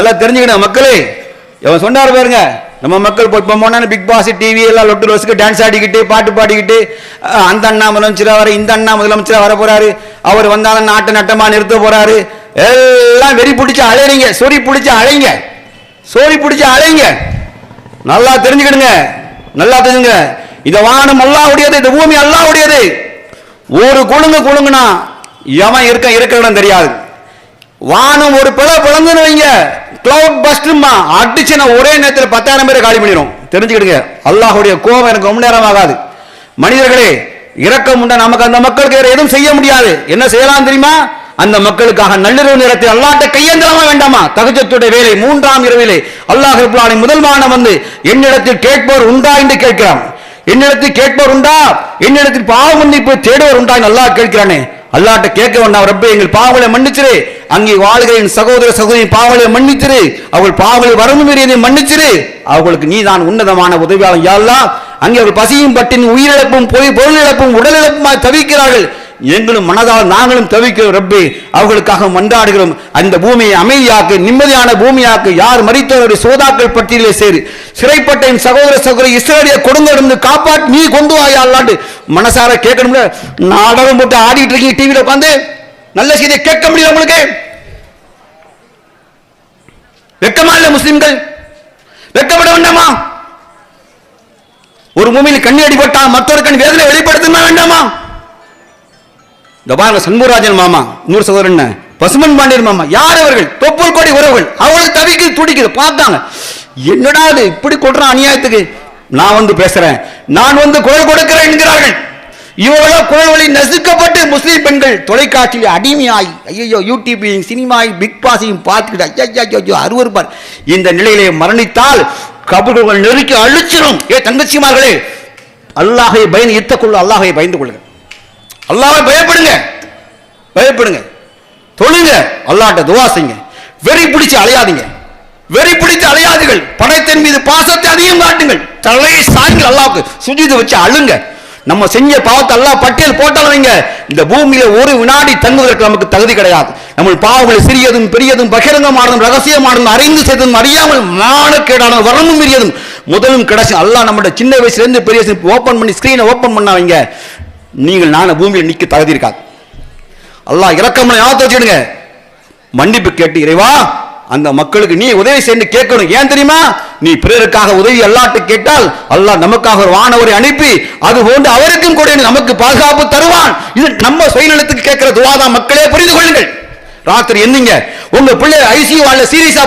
எல்லாம் தெரிஞ்சுக்கணும் மக்களே. இவன் சொன்னார் பாருங்க, நம்ம மக்கள் போய் பிக் பாஸ் டிவி எல்லாம் லொட்டு ரோஸுக்கு டான்ஸ் ஆடிக்கிட்டு பாட்டு பாடிக்கிட்டு அந்த அண்ணா முதலமைச்சரா வர, இந்த அண்ணா முதலமைச்சரா வர போறாரு, அவர் வந்தாலும் நாட்டு நட்டமா நிறுத்த போறாரு, எல்லாம் வெறி பிடிச்சு அழைறீங்க, சொறி பிடிச்சு அழைங்க, சோரி பிடிச்சு அழைங்க. நல்லா தெரிஞ்சுக்கிடுங்க, நல்லா தெரிஞ்சுங்க. இந்த வானம் அல்லாஹ்வுடையது, இந்த பூமி அல்லாஹ்வுடையது. ஒரு குலுங்குனா எவன் இருக்க இடம் தெரியாது. வானம் ஒரு பிளந்துன்னு வைங்க, கிளவுட் பஸ்ட்மா அடிச்சுனா ஒரே நேரத்தில் 10,000 பேரை காலி பண்ணிடும். தெரிஞ்சுக்கிடுங்க, அல்லாஹ்வுடைய கோபம் எனக்கு ரொம்ப நேரம் ஆகாது. மனிதர்களே, இரக்கம் உண்டா நமக்கு அந்த மக்களுக்கு எதுவும் செய்ய முடியாது. என்ன செய்யலாம் தெரியுமா? அந்த மக்களுக்காக நள்ளிரவு நேரத்தில் அல்லாஹ்ட்ட கையேந்தலாமா வேண்டாமா? தஹஜ்ஜுடைய வேலை 3ஆம் இரவிலே அல்லாஹ் ரப்பல் ஆலமீன் முதல் வானம் வந்து என்னிடத்தில் கேட்பவர் உண்டா என்று கேட்கிறான். என்னிடத்தில் கேட்பவர் உண்டா, என்னிடத்தில் பாவ மன்னிப்பு தேடுவர் உண்டா என்று அல்லாஹ் கேட்கிறானே. அல்லாஹ்ட்ட கேட்க வேண்டாம், ரப்பே எங்கள் பாவங்களை மன்னிச்சிரு, அங்கே வாழ்கிற என் சகோதர சகோதரின் பாவங்களை மன்னிச்சிரு, அவள் பாவங்களை வரம்பு மீறியதை மன்னிச்சிரு, அவர்களுக்கு நீ தான் உன்னதமான உதவியாளர் யா அல்லாஹ். அங்கே அவர்கள் பசியும் பட்டினி உயிரிழப்பும் பொருள் இழப்பும் உடல் இழப்புமாய் தவிக்கிறார்கள். எங்களும் மனதால் நாங்களும் தவிக்கிறோம் ரப்பே, அவர்களுக்காக மன்றாடுகிறோம். அந்த பூமியை அமைதியாக்கு, நிம்மதியான பூமியாக்கு. யார் மரித்தவருடைய சோதாக்கள் பட்டியலே சேரு, சிறைப்பட்ட என் சகோதர சகோதரி இஸ்ரவேலிய கொடுங்கடந்து காப்பாற்றி நீ கொண்டு வாயா அல்லாண்டு மனசார கேட்கணும்ல. நாடகம் போட்டு ஆடிட்டு இருக்கீங்க டிவியில உட்காந்து, நல்ல செய்தியை கேட்க முடியல உங்களுக்கு? வெக்கமா இல்ல முஸ்லிம்கள்? வெக்கப்பட வேண்டாமா? ஒரு பூமியில் கண்ணி அடிபட்டா மற்றொரு கண் வேதனை வெளிப்படுத்துமா வேண்டாமா? சண்முகராஜன் மாமா, இன்னொரு சகோதரன் பசுமன் பாண்டியன் மாமா, யார் அவர்கள்? தொப்புள் கொடி உறவுகள். அவங்களுக்கு தவிக்கு துடிக்குது, பார்த்தாங்க. என்னடா இது இப்படி கொடுறான் அநியாயத்துக்கு. நான் வந்து பேசுறேன், நான் வந்து குரல் கொடுக்கிறேன் என்கிறார்கள். இவர்களோ குரல் வழி நசுக்கப்பட்டு முஸ்லீம் பெண்கள் தொலைக்காட்சியில் அடிமையாய், ஐயோ யூடியூபையும் சினிமாயும் பிக் பாஸையும் பார்த்துக்கிட்டு ஐயோ அருவருப்பார். இந்த நிலையிலே மரணித்தால் கபர்கள் நெருக்கி அழிச்சிடும். தங்கச்சிமார்களே, அல்லாஹை பயந்து இத்தக்குள்ள, அல்லாஹை பயந்து கொள்ளுங்க, அல்லாஹ்வை பயப்படுங்க, தொழுங்க, அல்லாஹ்ட்ட துஆ செய்யுங்க. வெறி பிடிச்சு அலையாதீங்க, வெறி பிடிச்சு அலையாதீர்கள். படைத்தின் மீது பாசத்தை அதிகம் காட்டுங்கள். தலையை சாய்ந்து அல்லாஹ்வுக்கு சுஜூது வச்சு அழுங்க. நம்ம செஞ்ச பாவத்தை அல்லாஹ் பட்டியல் போட்டாலும் இந்த பூமியில ஒரு வினாடி தங்குவதற்கு நமக்கு தகுதி கிடையாது. நம்ம பாவங்களை சிறியதும் பெரியதும் பகிரங்கமானதும் ரகசியமானதும் அறிந்து செய்ததும் அறியாமல் மானக்கேடான வரம்பு மீறியதும் முதலும் கிடைச்சு அல்லாஹ் நம்மளோட சின்ன வயசுல இருந்து பெரிய ஓபன் பண்ணி ஸ்கிரீனை ஓபன் பண்ணாவீங்க, நீங்கள் நான பூமியில் நிக்க தகுதி இருக்காது. அல்லாஹ் இரக்கமான ஞாபகத்தை வச்சுடுங்க. மன்னிப்பு கேட்டு இறைவா அந்த மக்களுக்கு நீ உதவி செய்து கேட்கணும். ஏன் தெரியுமா? நீ பிறருக்காக உதவி அல்லாஹ்ட்ட கேட்டால் அல்லாஹ் நமக்காக ஒரு வானவரை அனுப்பி அது போன்று அவருக்கும் கூட நமக்கு பாதுகாப்பு தருவான். இது நம்ம சுயநலத்துக்கு கேட்கிற துஆ தான். மக்களே புரிந்து கொள்ளுங்கள். ராத்திரி என்னங்க உங்க பிள்ளை ஐசியூ சீரியஸா